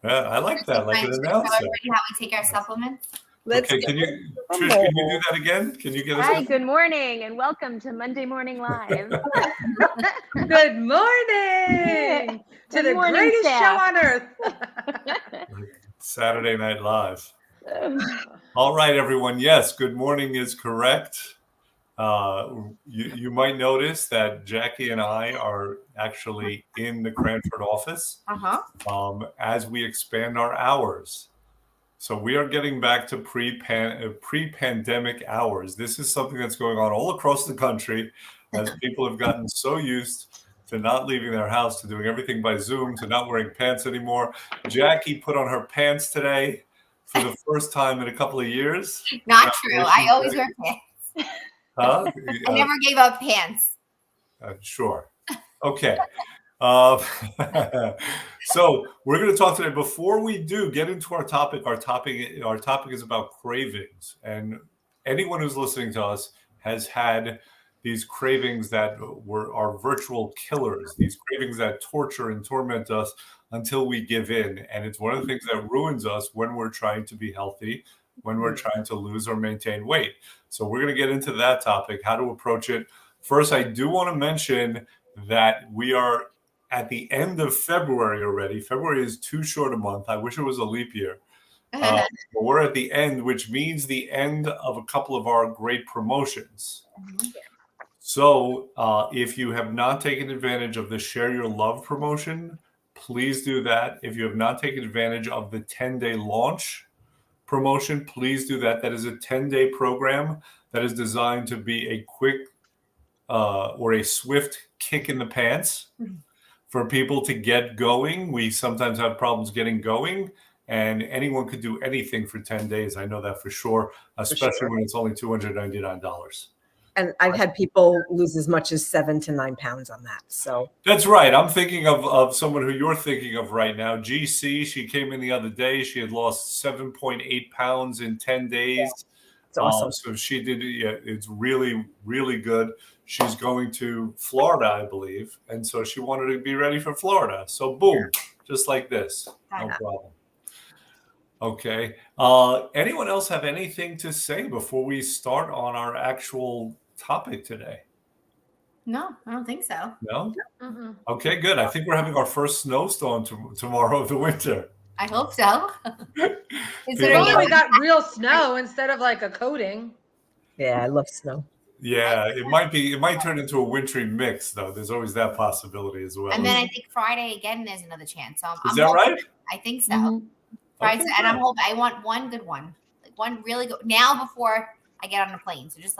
Yeah, I like that, like an announcer. Everybody how we take our supplements. Okay, Trish, can you do that again? Can you get us? Hi, good morning, and welcome to Monday Morning Live. Good morning to the morning, greatest staff. show on earth. Saturday Night Live. All right, everyone. Yes, good morning is correct. You might notice that Jackie and I are actually in the Cranford office as we expand our hours. So we are getting back to pre-pandemic hours. This is something that's going on all across the country as people have gotten so used to not leaving their house, to doing everything by Zoom, to not wearing pants anymore. Jackie put on her pants today for the first time in a couple of years. Not true. I always wear pants. Huh? I never gave up pants. Sure. Okay. So we're going to talk today. Are we do get into our topic is about cravings, and anyone who's listening to us has had these cravings that are virtual killers, these cravings that torture and torment us until we give in. And it's one of the things that ruins us when we're trying to be healthy, when we're trying to lose or maintain weight. So we're going to get into that topic, how to approach it. First, I do want to mention that we are at the end of February already. February is too short a month. I wish it was a leap year. But we're at the end, which means the end of a couple of our great promotions. So if you have not taken advantage of the Share Your Love promotion, please do that. If you have not taken advantage of the 10-day launch promotion, please do that. That is a 10-day program that is designed to be a quick or a swift kick in the pants for people to get going. We sometimes have problems getting going, and anyone could do anything for 10 days. I know that for sure, especially when it's only $299. And I've had people lose as much as 7 to 9 pounds on that. So that's right. I'm thinking of someone who you're thinking of right now. GC, she came in the other day. She had lost 7.8 pounds in 10 days. Yeah. It's awesome. So she did. Yeah, it's really, really good. She's going to Florida, I believe. And so she wanted to be ready for Florida. So boom, just like this. No problem. Okay. Anyone else have anything to say before we start on our actual topic today? No, I don't think so. No? Okay, good. I think we're having our first snowstorm tomorrow of the winter. I hope so. We got real snow instead of like a coating. Yeah, I love snow. Yeah, it might turn into a wintry mix, though. There's always that possibility as well. And then I think Friday again, there's another chance. So is that right? I think so. Friday, and I'm hoping I want one good one, like one really good now before I get on the plane. So just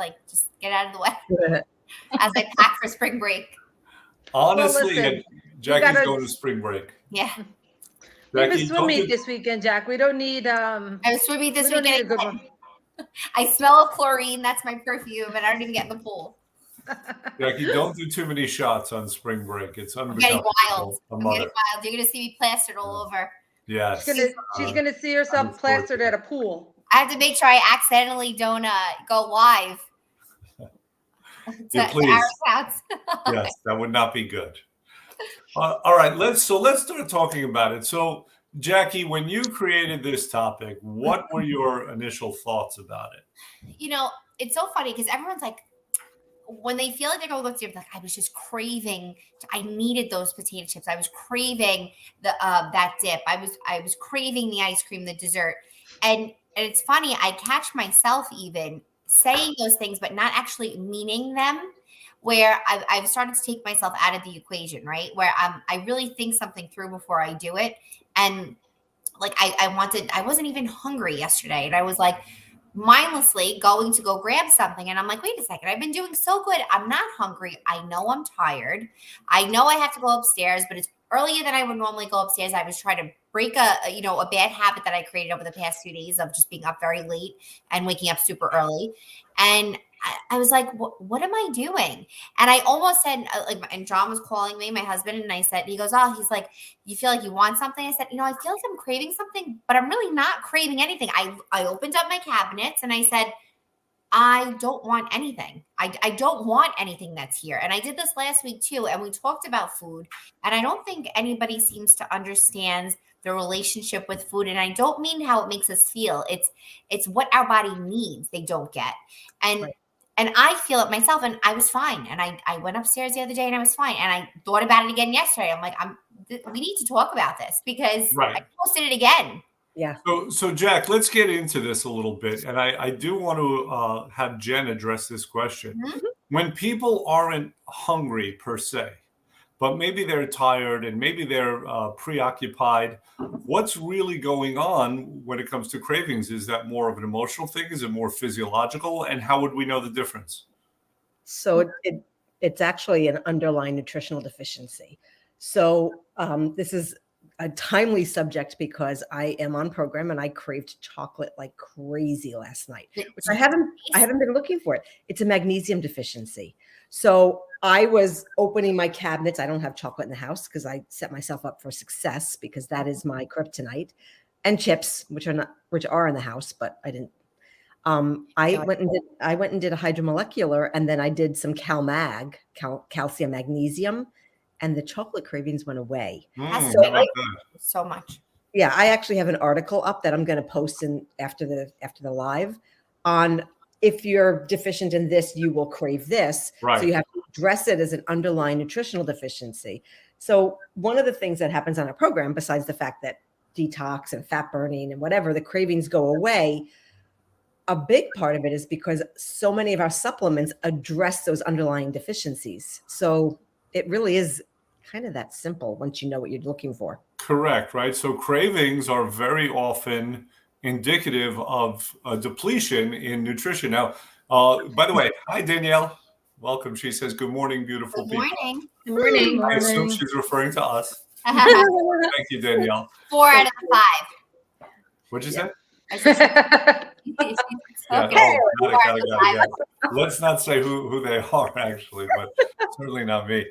get out of the way as I pack for spring break. Honestly, Jackie's going to spring break. Yeah. We have a swim meet this weekend, Jack. We don't need I have a swim meet this weekend. Need a good one. I smell of chlorine. That's my perfume, and I don't even get in the pool. Jackie, don't do too many shots on spring break. It's I'm getting wild. I'm getting wild. You're going to see me plastered all over. Yes. She's gonna see herself plastered at a pool. I have to make sure I accidentally don't go live. Yeah, please. Yes, that would not be good. All right, let's start talking about it. So, Jackie, when you created this topic, what were your initial thoughts about it? You know, it's so funny because everyone's like, when they feel like they're going to go to like, I was just craving. I needed those potato chips. I was craving the that dip. I was craving the ice cream, the dessert, and it's funny. I catch myself even saying those things, but not actually meaning them. Where I've started to take myself out of the equation, right? Where I really think something through before I do it, and like I wasn't even hungry yesterday, and I was like, mindlessly going to go grab something. And I'm like, wait a second, I've been doing so good. I'm not hungry. I know I'm tired. I know I have to go upstairs, but it's earlier than I would normally go upstairs. I was trying to break a bad habit that I created over the past few days of just being up very late and waking up super early. And I was like, what am I doing? And I almost said, and John was calling me, my husband, and I said, he's like, you feel like you want something? I said, I feel like I'm craving something, but I'm really not craving anything. I opened up my cabinets and I said, I don't want anything. I don't want anything that's here. And I did this last week too. And we talked about food. And I don't think anybody seems to understand the relationship with food. And I don't mean how it makes us feel. It's what our body needs. They don't get. And Right. and I feel it myself, and I was fine. And I went upstairs the other day and I was fine. And I thought about it again yesterday. I'm like, we need to talk about this because Right. I posted it again. Yeah. So Jack, let's get into this a little bit. And I do want to have Jen address this question. Mhm. When people aren't hungry per se, but maybe they're tired and maybe they're preoccupied, what's really going on when it comes to cravings? Is that more of an emotional thing? Is it more physiological? And how would we know the difference? So it's actually an underlying nutritional deficiency. So this is a timely subject because I am on program and I craved chocolate like crazy last night, which I haven't been looking for it. It's a magnesium deficiency. So I was opening my cabinets. I don't have chocolate in the house because I set myself up for success because that is my kryptonite, and chips, which are in the house, but I didn't. I went and did a hydromolecular, and then I did some calcium, magnesium, and the chocolate cravings went away. That's How about so much. Yeah, I actually have an article up that I'm going to post after the live on if you're deficient in this, you will crave this. Right. So you have to address it as an underlying nutritional deficiency. So one of the things that happens on a program, besides the fact that detox and fat burning and whatever, the cravings go away, a big part of it is because so many of our supplements address those underlying deficiencies. So it really is kind of that simple once you know what you're looking for. Correct, right? So cravings are very often indicative of a depletion in nutrition. Now, by the way, hi, Danielle. Welcome. She says, good morning, beautiful Good people. morning. Good morning. I assume she's referring to us. Thank you, Danielle. 4 out of 5. What'd you say? I said, Yeah, okay. got it. Yeah. Let's not say who they are, actually, but certainly not me.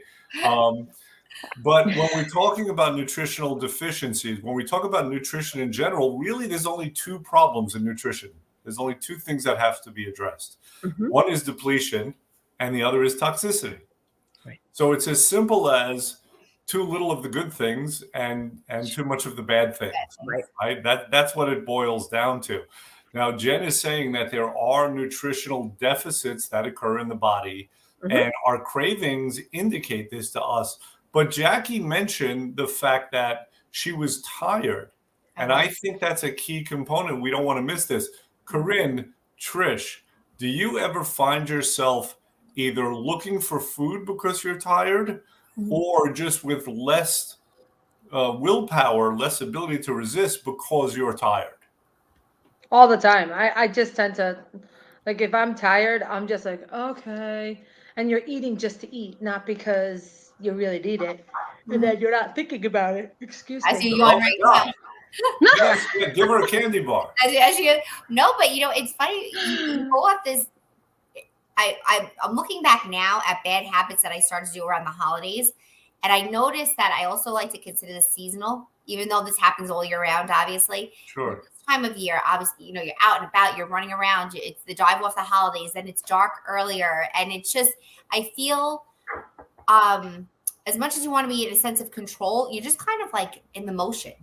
But when we're talking about nutritional deficiencies, when we talk about nutrition in general, really there's only two problems in nutrition. There's only two things that have to be addressed. Mhm. One is depletion, and the other is toxicity. Right. So it's as simple as too little of the good things and too much of the bad things. Right. That's what it boils down to. Now, Jen is saying that there are nutritional deficits that occur in the body, and our cravings indicate this to us. But Jackie mentioned the fact that she was tired, and I think that's a key component. We don't want to miss this. Corinne, Trish, do you ever find yourself either looking for food because you're tired, or just with less willpower, less ability to resist because you're tired? All the time. I just tend to, like, if I'm tired, I'm just like, okay. And you're eating just to eat, not because you really need it. And then you're not thinking about it. Excuse I me. see you on right now. Yes, yeah, give her a candy bar. No, but it's funny. You go off this. I'm looking back now at bad habits that I started to do around the holidays, and I noticed that I also like to consider this seasonal, even though this happens all year round. Obviously, Sure. This time of year, obviously, you're out and about, you're running around. It's the drive off the holidays, then it's dark earlier, and it's just I feel, as much as you want to be in a sense of control, you're just kind of like in the motion.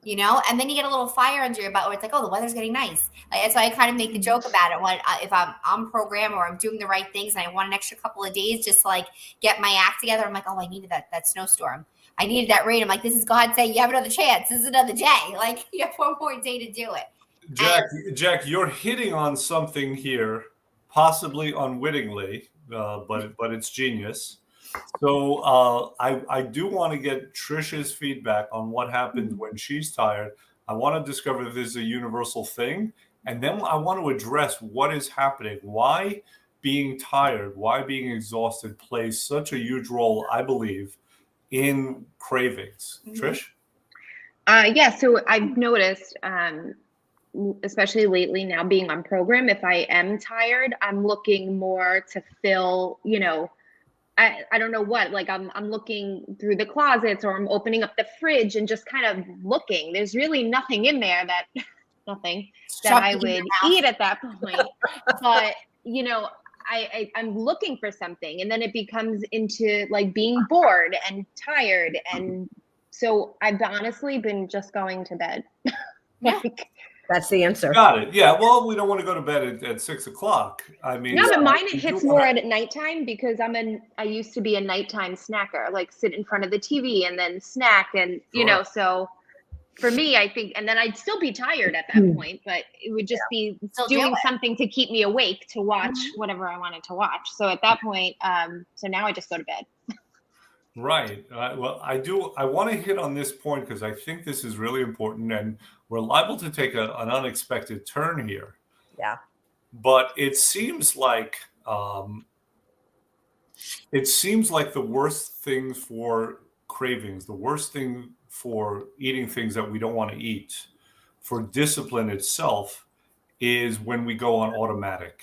And then you get a little fire under your butt where it's like, oh, the weather's getting nice. That's why I kind of make the joke about it. When if I'm on program or I'm doing the right things and I want an extra couple of days just to like get my act together, I'm like, oh, I needed that snowstorm. I needed that rain. I'm like, this is God saying you have another chance. This is another day. Like you have one more day to do it. Jack, you're hitting on something here, possibly unwittingly, but it's genius. So I do want to get Trisha's feedback on what happens when she's tired. I want to discover if this is a universal thing, and then I want to address what is happening. Why being tired, why being exhausted plays such a huge role, I believe, in cravings. Trish? Yeah, so I've noticed, especially lately now being on program, if I am tired, I'm looking more to fill, I don't know what, like I'm looking through the closets or I'm opening up the fridge and just kind of looking. There's really nothing in there that I would eat at that point. But, I'm looking for something, and then it becomes into like being bored and tired and So I've honestly been just going to bed. Yeah. Like, That's the answer. Got it. Yeah. Well, we don't want to go to bed at 6 o'clock. I mean, no, but mine it you do hits wanna- more at nighttime because I used to be a nighttime snacker, like sit in front of the TV and then snack, and you Sure. know, so for me, I think, and then I'd still be tired at that point, but it would just be Still do doing it. something to keep me awake to watch Mhm. whatever I wanted to watch. So at that point, so now I just go to bed. Right. Well, I want to hit on this point because I think this is really important, and we're liable to take an unexpected turn here. Yeah. But it seems like the worst thing for cravings, the worst thing for eating things that we don't want to eat, for discipline itself, is when we go on automatic.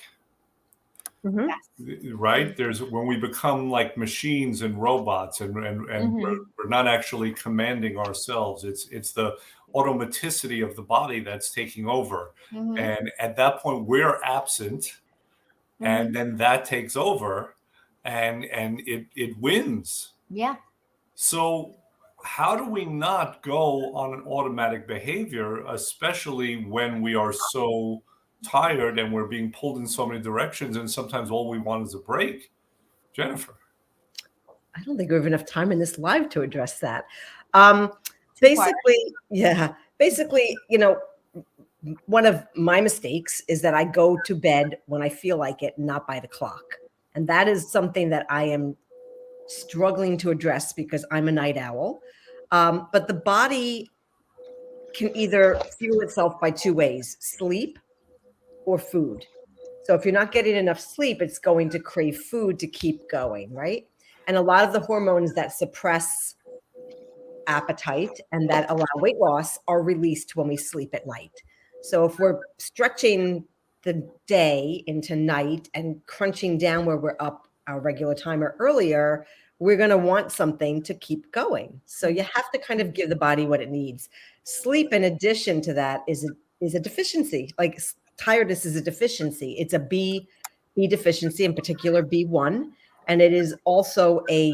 Mhm. Yes. Right? There's when we become like machines and robots, and we're not actually commanding ourselves. It's the automaticity of the body that's taking over. Mhm. And at that point, we're absent, and then that takes over, and it wins. Yeah. So how do we not go on an automatic behavior, especially when we are so tired and we're being pulled in so many directions, and sometimes all we want is a break? Jennifer. I don't think we have enough time in this live to address that. Two-part. Basically, one of my mistakes is that I go to bed when I feel like it, not by the clock. And that is something that I am struggling to address because I'm a night owl. But the body can either fuel itself by two ways: sleep or food. So if you're not getting enough sleep, it's going to crave food to keep going, right? And a lot of the hormones that suppress appetite and that allow weight loss are released when we sleep at night. So if we're stretching the day into night and crunching down where we're up our regular time or earlier, we're going to want something to keep going. So you have to kind of give the body what it needs. Sleep, in addition to that, is a deficiency. Like tiredness is a deficiency. It's a B deficiency, in particular B1, and it is also a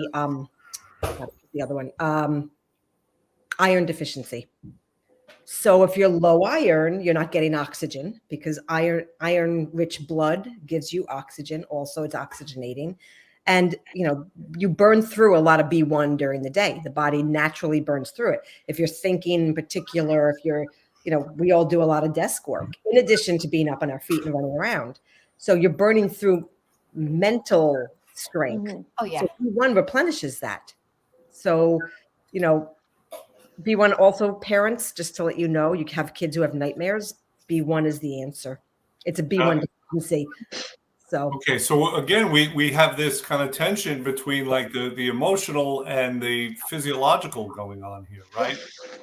the other one, iron deficiency. So if you're low iron, you're not getting oxygen, because iron-rich blood gives you oxygen. Also, it's oxygenating. And, you burn through a lot of B1 during the day. The body naturally burns through it. If you're thinking in particular, if you're, we all do a lot of desk work in addition to being up on our feet and running around. So you're burning through mental strength. Oh yeah. So B1 replenishes that. So, B1 also, parents, just to let you know, you have kids who have nightmares, B1 is the answer. It's a B1 deficiency. So Okay, so again, we have this kind of tension between like the emotional and the physiological going on here, right?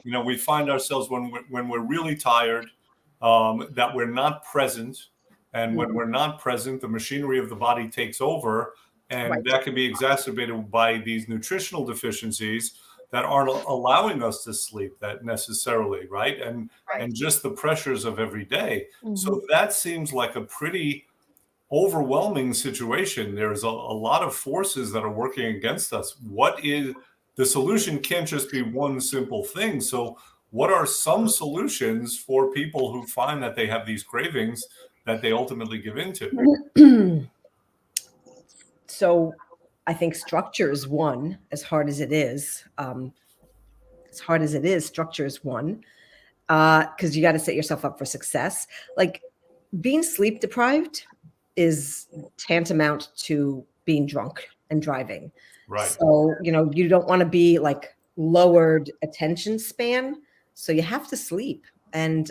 We find ourselves when we're really tired, that we're not present, and when we're not present, the machinery of the body takes over, and Right. that can be exacerbated by these nutritional deficiencies that aren't allowing us to sleep that necessarily, right? And just the pressures of every day. So that seems like a pretty overwhelming situation. There's a lot of forces that are working against us. What is the solution? Can't just be one simple thing. So what are some solutions for people who find that they have these cravings that they ultimately give into? So I think structure is one, as hard as it is. Structure is one, because you got to set yourself up for success. Like being sleep deprived is tantamount to being drunk and driving. Right. So, you don't want to be like lowered attention span. So you have to sleep. And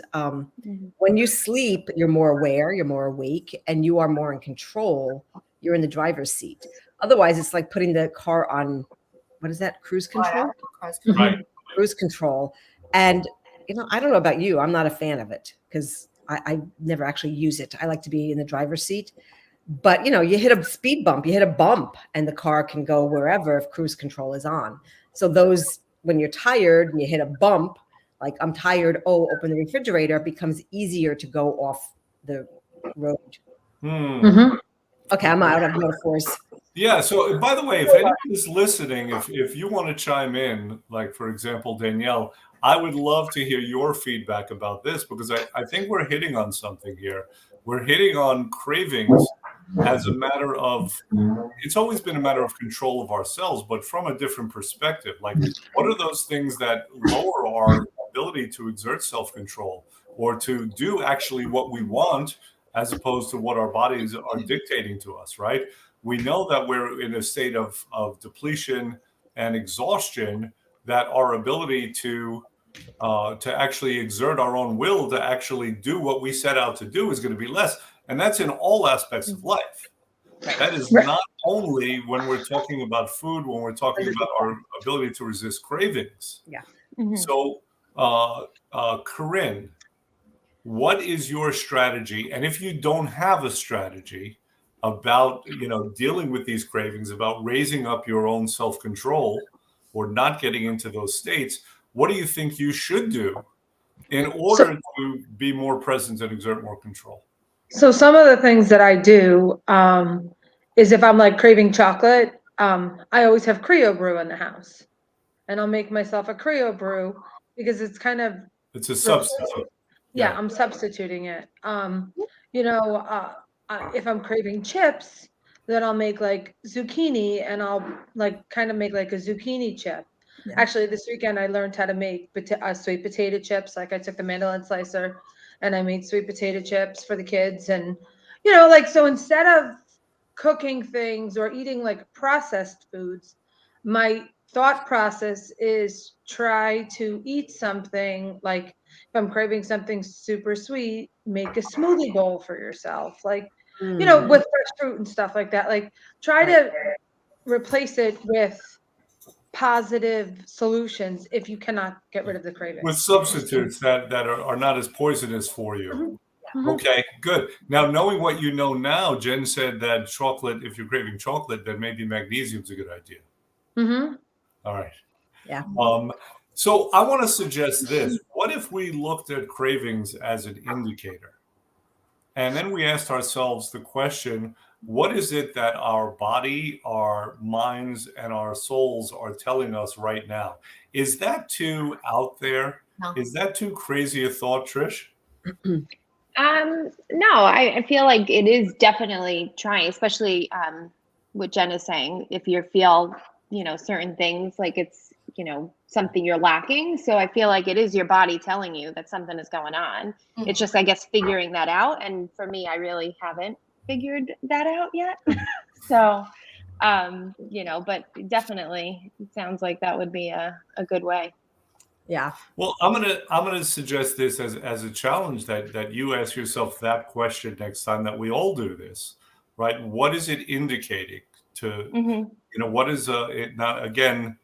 when you sleep, you're more aware, you're more awake, and you are more in control. You're in the driver's seat. Otherwise, it's like putting the car on, what is that, cruise control? Right. Cruise control. And, I don't know about you. I'm not a fan of it because I never actually use it. I like to be in the driver's seat. But, you hit a speed bump, you hit a bump, and the car can go wherever if cruise control is on. So when you're tired and you hit a bump, like I'm tired, open the refrigerator, it becomes easier to go off the road. Okay, I'm out of metaphors. Yeah. So, by the way, if anyone is listening, if you want to chime in, like, for example, Danielle, I would love to hear your feedback about this, because I think we're hitting on something here. We're hitting on cravings as a matter of, it's always been a matter of control of ourselves, but from a different perspective. Like, what are those things that lower our ability to exert self-control or to do actually what we want, as opposed to what our bodies are dictating to us, right? We know that we're in a state of depletion and exhaustion, that our ability to actually exert our own will to actually do what we set out to do is going to be less. And that's in all aspects of life. That is not only when we're talking about food, when we're talking about our ability to resist cravings. Yeah. So, Corinne, what is your strategy? And if you don't have a strategy about, dealing with these cravings, about raising up your own self-control or not getting into those states, what do you think you should do in order to be more present and exert more control? So some of the things that I do is if I'm like craving chocolate, I always have Creo brew in the house, and I'll make myself a Creo brew because it's kind of It's a substitute. Yeah, I'm substituting it. If I'm craving chips, then I'll make like zucchini, and I'll like kind of make like a zucchini chip. Yeah. Actually, this weekend I learned how to make sweet potato chips. Like I took the mandolin slicer and I made sweet potato chips for the kids. And, so instead of cooking things or eating like processed foods, my thought process is try to eat something like, if I'm craving something super sweet, make a smoothie bowl for yourself. Like, with fresh fruit and stuff like that. Like, try to replace it with positive solutions if you cannot get rid of the craving. With substitutes that are not as poisonous for you. Okay, good. Now, knowing what you know now, Jen said that chocolate, if you're craving chocolate, then maybe magnesium's a good idea. All right. Yeah. So I want to suggest this. What if we looked at cravings as an indicator? And then we asked ourselves the question, what is it that our body, our minds, and our souls are telling us right now? Is that too out there? No. Is that too crazy a thought, Trish? No, I feel like it is definitely trying, especially what Jen is saying. If you feel, certain things like it's, something you're lacking. So I feel like it is your body telling you that something is going on. It's just, I guess, figuring that out. And for me, I really haven't figured that out yet. So, but definitely it sounds like that would be a good way. Yeah. Well, I'm gonna suggest this as a challenge that you ask yourself that question next time that we all do this, right? What is it indicating to, what is it not, again,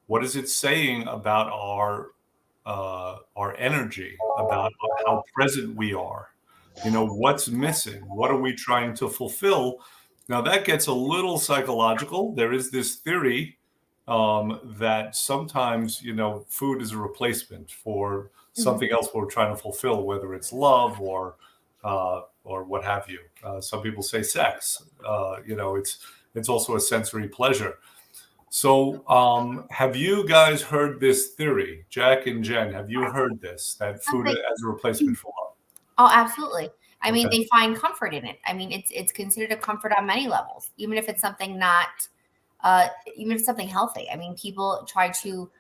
what is it saying about our energy, about how present we are? What's missing? What are we trying to fulfill? Now that gets a little psychological. There is this theory that sometimes, food is a replacement for something else we're trying to fulfill, whether it's love or what have you. Some people say sex. It's also a sensory pleasure. So have you guys heard this theory? Jack and Jen, have you heard this, that food as a replacement for love? Oh, absolutely. I mean, they find comfort in it. I mean, it's considered a comfort on many levels, even if it's something even if it's something healthy. I mean, people try to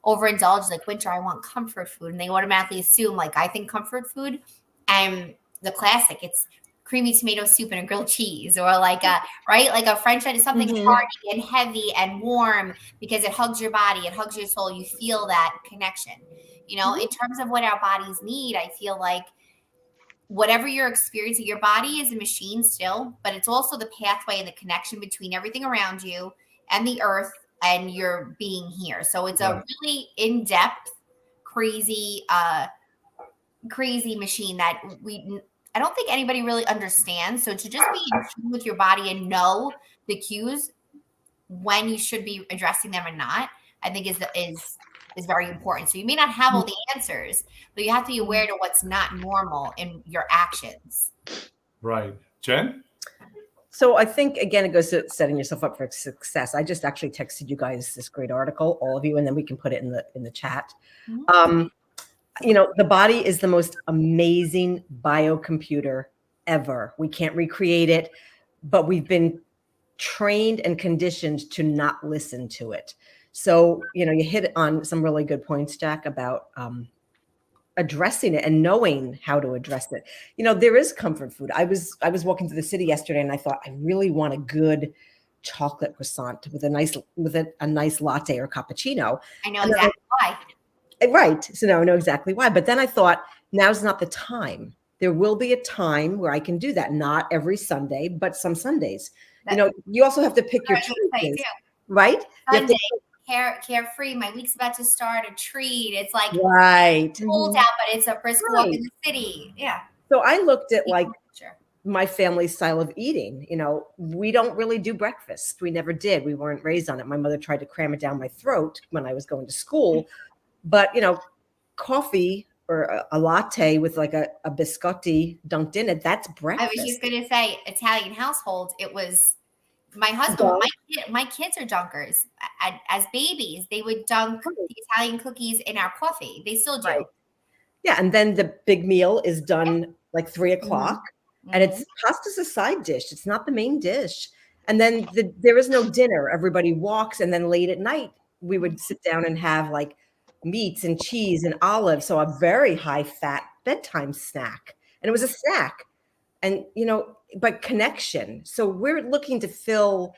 overindulge, like winter, I want comfort food. And they automatically assume, like, I think comfort food and the classic, it's creamy tomato soup and a grilled cheese, or like a French fry, something hearty and heavy and warm because it hugs your body, it hugs your soul. You feel that connection. In terms of what our bodies need, I feel like whatever you're experiencing, your body is a machine still, but it's also the pathway and the connection between everything around you and the earth and your being here. So it's a really in-depth, crazy machine that I don't think anybody really understands. So to just be in tune with your body and know the cues when you should be addressing them and not, I think is very important. So you may not have all the answers, but you have to be aware to what's not normal in your actions. Right. Jen? So I think, again, it goes to setting yourself up for success. I just actually texted you guys this great article, all of you, and then we can put it in the chat. The body is the most amazing biocomputer ever. We can't recreate it, but we've been trained and conditioned to not listen to it. So, you hit on some really good points, Jack, about addressing it and knowing how to address it. There is comfort food. I was walking through the city yesterday and I thought, I really want a good chocolate croissant with a nice latte or cappuccino. I know exactly why. Right. So now I know exactly why. But then I thought, now's not the time. There will be a time where I can do that. Not every Sunday, but some Sundays. You also have to pick your choices, right? Sunday, carefree. My week's about to start. A treat. It's like right. cold out, but it's a brisk walk in the city. Yeah. So I looked at my family's style of eating. We don't really do breakfast. We never did. We weren't raised on it. My mother tried to cram it down my throat when I was going to school. But, coffee or a latte with like a biscotti dunked in it, that's breakfast. I was just going to say, Italian household, it was my husband, my kids are dunkers. As babies, they would dunk the Italian cookies in our coffee. They still do. Right. Yeah. And then the big meal is done like 3 o'clock. And it's pasta's a side dish. It's not the main dish. And then there is no dinner. Everybody walks. And then late at night, we would sit down and have like meats and cheese and olives. So a very high fat bedtime snack. And it was a snack. And, but connection. So we're looking to fill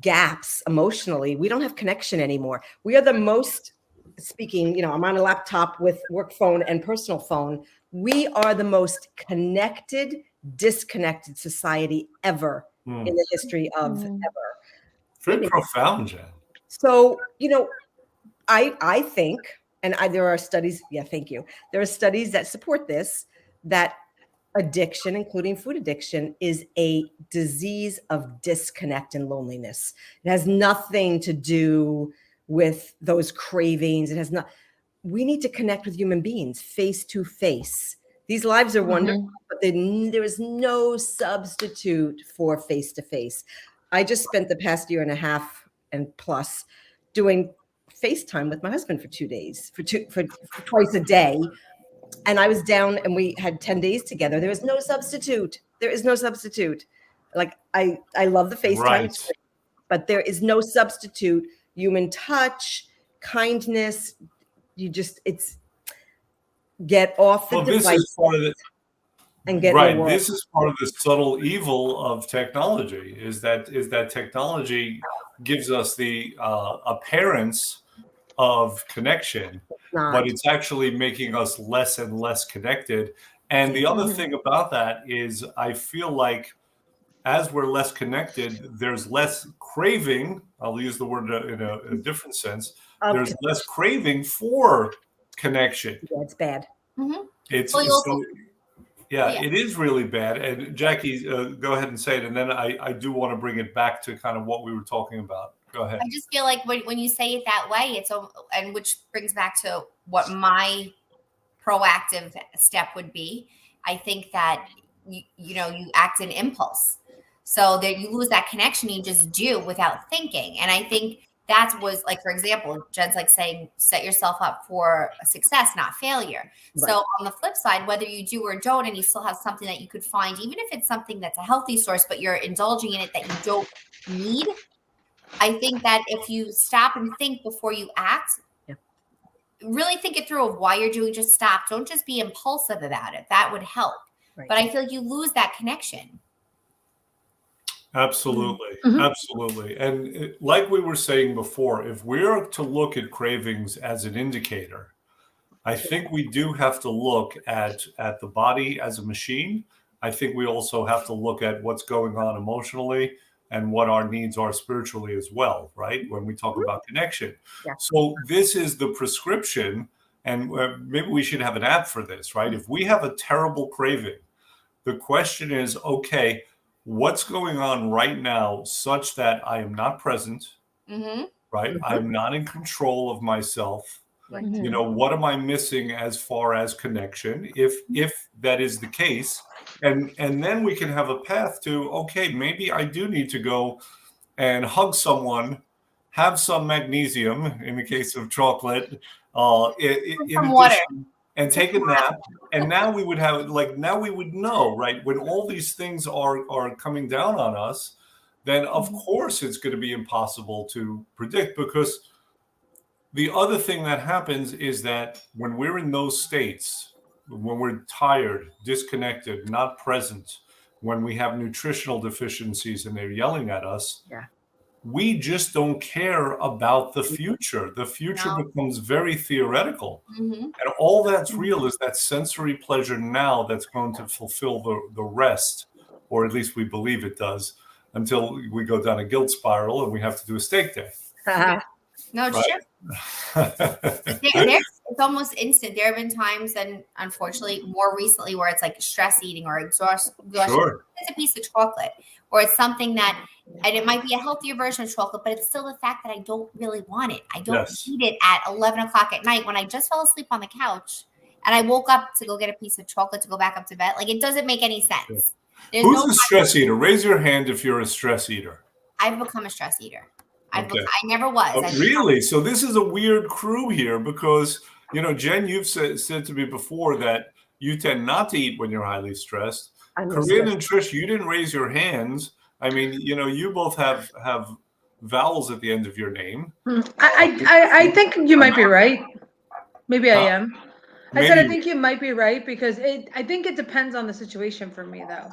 gaps emotionally. We don't have connection anymore. We are the most, speaking, I'm on a laptop with work phone and personal phone. We are the most connected, disconnected society ever in the history of ever. Very profound, Jen. So, I think, and there are studies, thank you. There are studies that support this, that addiction, including food addiction, is a disease of disconnect and loneliness. It has nothing to do with those cravings. We need to connect with human beings face to face. These lives are wonderful, but there is no substitute for face to face. I just spent the past year and a half and plus doing FaceTime with my husband for 2 days, for twice a day. And I was down and we had 10 days together. There is no substitute. There is no substitute. Like I love the FaceTime, right. But there is no substitute. Human touch, kindness. It's get off the device. This is part of and get right. This is part of the subtle evil of technology. Is that technology gives us the appearance of connection, but it's actually making us less and less connected. And the other thing about that is I feel like as we're less connected, there's less craving. I'll use the word in a different sense. There's less craving for connection. Yeah, it's bad. It is really bad. And Jackie, go ahead and say it. And then I do want to bring it back to kind of what we were talking about. Go ahead. I just feel like when you say it that way, and which brings back to what my proactive step would be. I think that you act in impulse, so that you lose that connection. You just do without thinking, and I think that was like, for example, Jen's like saying, set yourself up for success, not failure. Right. So on the flip side, whether you do or don't, and you still have something that you could find, even if it's something that's a healthy source, but you're indulging in it that you don't need. I think that if you stop and think before you act, really think it through of why you're doing, just stop. Don't just be impulsive about it. That would help. Right. But I feel like you lose that connection. Absolutely. Absolutely. And like we were saying before, if we're to look at cravings as an indicator, I think we do have to look at the body as a machine. I think we also have to look at what's going on emotionally and what our needs are spiritually as well, right? When we talk about connection. Yeah. So this is the prescription, and maybe we should have an app for this, right? If we have a terrible craving, the question is, okay, what's going on right now such that I am not present, right? I'm not in control of myself. Right. You know, what am I missing as far as connection? If that is the case, and then we can have a path to, okay, maybe I do need to go and hug someone, have some magnesium in the case of chocolate, in Some water. addition, and take a nap. And now we would have, like, now we would know, right? When all these things are coming down on us, then of course it's going to be impossible to predict, because the other thing that happens is that when we're in those states, when we're tired, disconnected, not present, when we have nutritional deficiencies and they're yelling at us, Yeah. we just don't care about the future. The future No. becomes very theoretical. Mhm. And all that's real is that sensory pleasure now that's going to fulfill the rest, or at least we believe it does, until we go down a guilt spiral and we have to do a steak day. No, it's Right. true. It's almost instant. There have been times, and unfortunately more recently, where it's like stress eating or exhaustion. Sure. It's a piece of chocolate, or it's something that, and it might be a healthier version of chocolate, but it's still the fact that I don't really want it. I don't Yes. eat it at 11 o'clock at night when I just fell asleep on the couch and I woke up to go get a piece of chocolate to go back up to bed. Like, it doesn't make any sense. There's Who's no a stress eater? Raise your hand if you're a stress eater. I've become a stress eater. Okay. I never was. Oh, really? So this is a weird crew here, because, you know, Jen, you've said to me before that you tend not to eat when you're highly stressed. I'm Corinne stressed. and Trish, you didn't raise your hands. I mean, you know, you both have vowels at the end of your name. I think you might be right. Maybe I am. I said I Maybe- think you might be right, because I think it depends on the situation for me, though.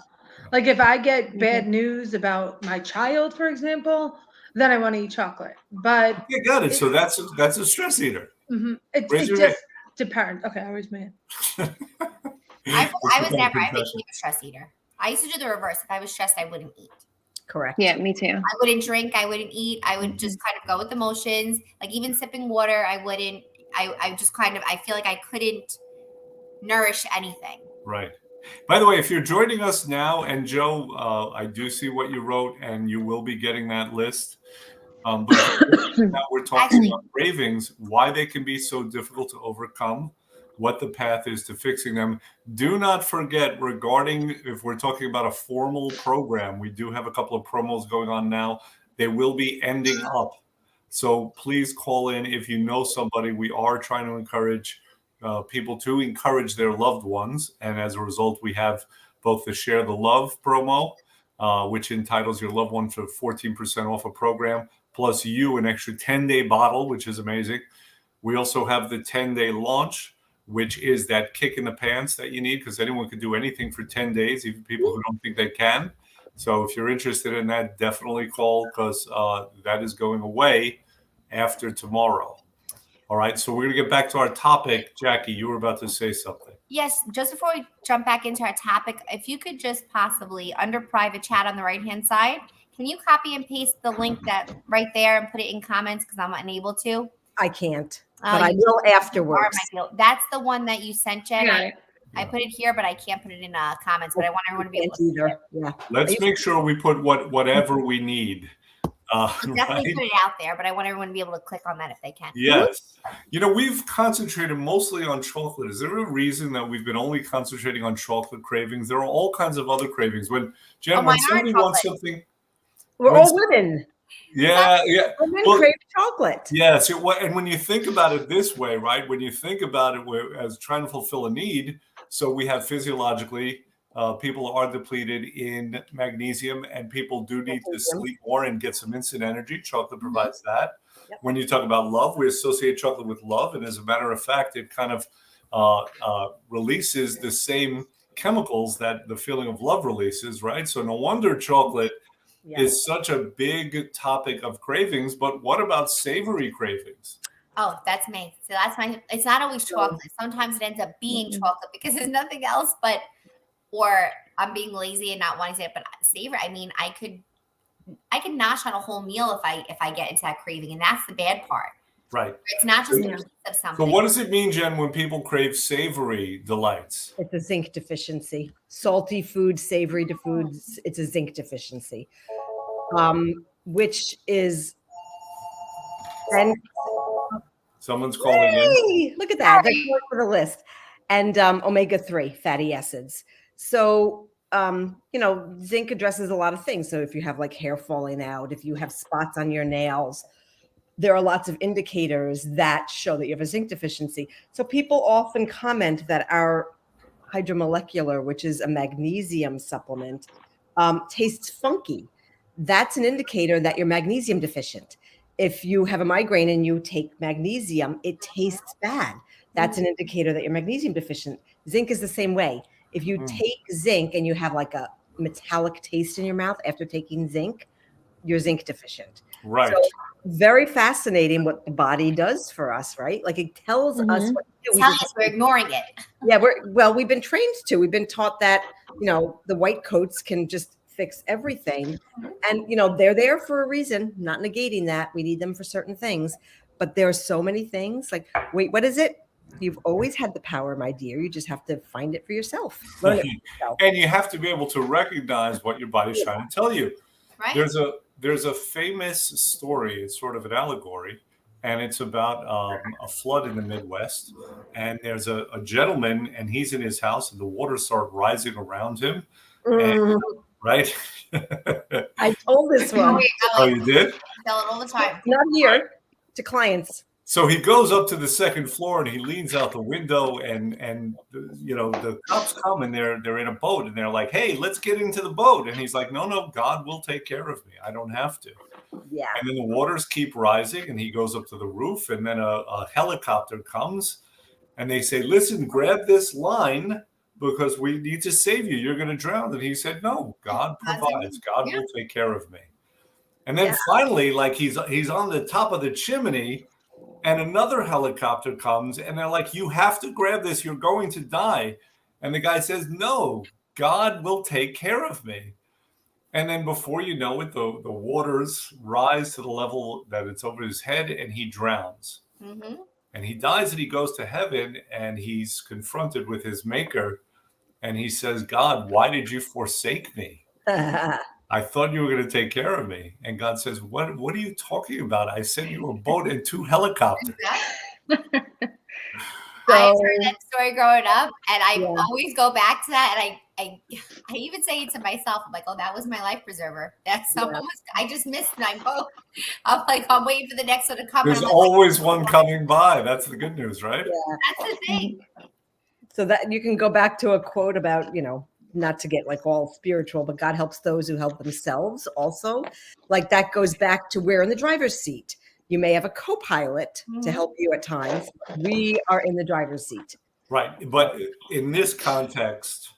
Like, if I get bad news about my child, for example, then I want to eat chocolate. But Okay, got it. So that's a stress eater. it Raise your just depends. Okay, I was mad. I was never. I became a stress eater. I used to do the reverse. If I was stressed, I wouldn't eat. Correct. Yeah, me too. I wouldn't drink. I wouldn't eat. I would just kind of go with the motions. Like, even sipping water, I wouldn't. I just kind of, I feel like I couldn't nourish anything. Right. By the way, if you're joining us now, and Joe, I do see what you wrote, and you will be getting that list. But now we're talking about cravings, why they can be so difficult to overcome, what the path is to fixing them. Do not forget, regarding, if we're talking about a formal program, we do have a couple of promos going on now. They will be ending up. So please call in if you know somebody. We are trying to encourage people to encourage their loved ones. And as a result, we have both the Share the Love promo, which entitles your loved one to 14% off a program, plus you an extra 10-day bottle, which is amazing. We also have the 10-day launch, which is that kick in the pants that you need, because anyone can do anything for 10 days, even people who don't think they can. So if you're interested in that, definitely call, because that is going away after tomorrow. All right, so we're going to get back to our topic. Jackie, you were about to say something. Yes, just before we jump back into our topic, if you could just possibly, under private chat on the right-hand side, can you copy and paste the link that right there and put it in comments, because I'm unable to? I can't, Oh, but I you will are, afterwards. that's the one that you sent, Jen. Got it. I put it here, but I can't put it in comments. But I want everyone to be able Can't to see either. it. Yeah. Let's make sure we put whatever we need. Definitely Right? put it out there, but I want everyone to be able to click on that if they can. Yes. You know, we've concentrated mostly on chocolate. Is there a reason that we've been only concentrating on chocolate cravings? There are all kinds of other cravings. When Jen, when mine are somebody wants chocolate. something, We're When- all women. yeah. Women Well, crave chocolate. Yes, and when you think about it this way, right? When you think about it as trying to fulfill a need, so we have physiologically, people are depleted in magnesium, and people do need to sleep more and get some instant energy. Chocolate provides that. Yep. When you talk about love, we associate chocolate with love, and as a matter of fact, it kind of releases the same chemicals that the feeling of love releases, right? So no wonder chocolate is such a big topic of cravings. But what about savory cravings? Oh, that's me. So that's my. It's not always chocolate. Sometimes it ends up being chocolate because there's nothing else. But or I'm being lazy and not wanting to say it. But savory. I mean, I could nosh on a whole meal if I get into that craving, and that's the bad part. Right. It's not just a piece of something. So what does it mean, Jen, when people crave savory delights? It's a zinc deficiency. Salty foods, savory foods, it's a zinc deficiency, which is, and Someone's calling in. Yay! Look at that. That's more for the list. And omega-3 fatty acids. So, zinc addresses a lot of things. So if you have like hair falling out, if you have spots on your nails, there are lots of indicators that show that you have a zinc deficiency. So people often comment that our hydromolecular, which is a magnesium supplement, tastes funky. That's an indicator that you're magnesium deficient. If you have a migraine and you take magnesium, it tastes bad. That's an indicator that you're magnesium deficient. Zinc is the same way. If you take zinc and you have like a metallic taste in your mouth after taking zinc, you're zinc deficient. Right. So very fascinating what the body does for us, right? Like it tells us what to do. Tell us we're ignoring it. Yeah, we've been trained to. We've been taught that, the white coats can just fix everything. And, they're there for a reason, not negating that. We need them for certain things. But there are so many things like, wait, what is it? You've always had the power, my dear. You just have to find it for yourself. Learn it for yourself. And you have to be able to recognize what your body's trying to tell you. Right. There's a famous story. It's sort of an allegory, and it's about a flood in the Midwest. And there's a gentleman, and he's in his house, and the waters start rising around him. And, right? I told this one. Oh, you did? Tell it all the time. Not here, to clients. So he goes up to the second floor and he leans out the window, and the cops come and they're in a boat and they're like, "Hey, let's get into the boat." And he's like, "No, God will take care of me. I don't have to." Yeah. And then the waters keep rising and he goes up to the roof, and then a helicopter comes and they say, "Listen, grab this line because we need to save you. You're going to drown." And he said, "No, God provides. God will take care of me." And then finally, like he's on the top of the chimney, and another helicopter comes and they're like, "You have to grab this. You're going to die." And the guy says, "No, God will take care of me." And then before you know it, the waters rise to the level that it's over his head and he drowns. Mm-hmm. And he dies and he goes to heaven and he's confronted with his maker. And he says, "God, why did you forsake me? I thought you were going to take care of me." And God says, What are you talking about? I sent you a boat and 2 helicopters. I heard that story growing up, and I always go back to that, and I even say it to myself. I'm like, "Oh, that was my life preserver. That's I just missed my boat." I'm like, I'm waiting for the next one to come. There's always one coming by. That's the good news, right? Yeah. That's the thing. So that you can go back to a quote about, not to get like all spiritual, but God helps those who help themselves also. Like that goes back to we're in the driver's seat. You may have a co-pilot to help you at times. We are in the driver's seat. Right. But in this context,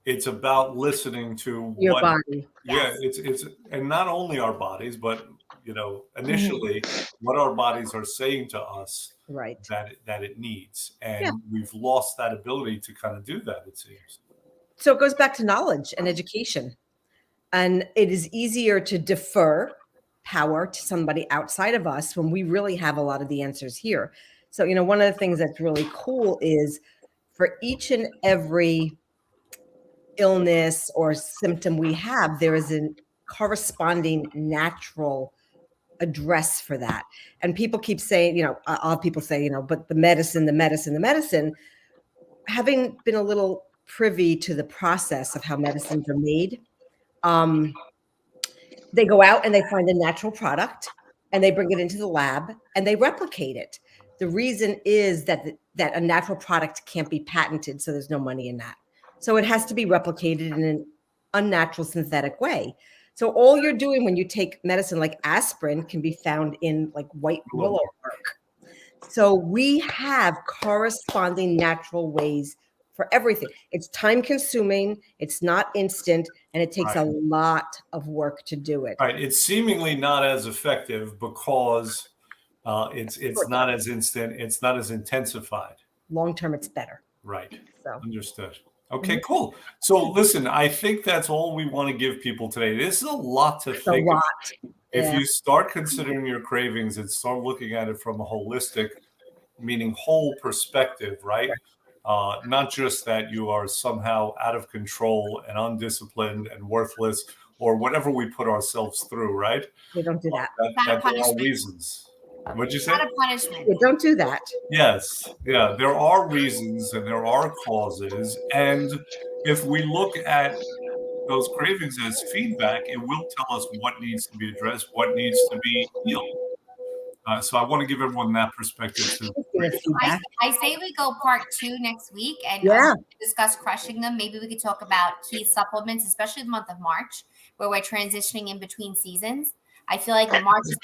it's about listening to Your body. Yeah, it's and not only our bodies, but initially what our bodies are saying to us right that it needs. And we've lost that ability to kind of do that, it seems. So it goes back to knowledge and education. And it is easier to defer power to somebody outside of us when we really have a lot of the answers here. So, one of the things that's really cool is for each and every illness or symptom we have, there is a corresponding natural address for that. And people keep saying, I'll have people say, but the medicine, having been a little privy to the process of how medicines are made, they go out and they find a natural product and they bring it into the lab and they replicate it. The reason is that a natural product can't be patented, so there's no money in that. So it has to be replicated in an unnatural synthetic way. So all you're doing when you take medicine like aspirin can be found in like white willow bark. So we have corresponding natural ways for everything. It's time consuming, it's not instant, and it takes a lot of work to do it. Right. It's seemingly not as effective because it's not as instant, it's not as intensified. Long term, it's better. Right. So understood. Okay, cool. So listen, I think that's all we want to give people today. This is a lot to think about. If you start considering your cravings and start looking at it from a holistic, meaning whole perspective, right? Not just that you are somehow out of control and undisciplined and worthless or whatever we put ourselves through, right? We don't do that. That there are reasons. What'd you say? Not a punishment. Yeah, don't do that. Yes. Yeah. There are reasons and there are causes. And if we look at those cravings as feedback, it will tell us what needs to be addressed, what needs to be healed. So I want to give everyone that perspective too. Speaking of feedback, I say we go part 2 next week and Yeah. discuss crushing them. Maybe we could talk about key supplements, especially the month of March, where we're transitioning in between seasons. I feel like March is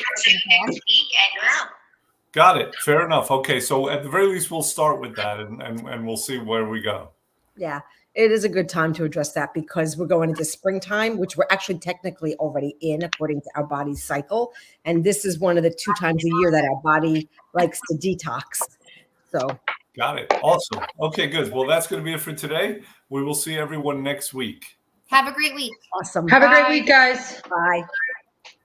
Got it. Fair enough. Okay. So at the very least, we'll start with that and we'll see where we go. yeah, it is a good time to address that because we're going into springtime, which we're actually technically already in according to our body's cycle. And this is one of the 2 times a year that our body likes to detox. So Got it. Awesome. Okay, good. Well, that's going to be it for today. We will see everyone next week. Have a great week. awesome. Have a great Bye. week, guys. Bye.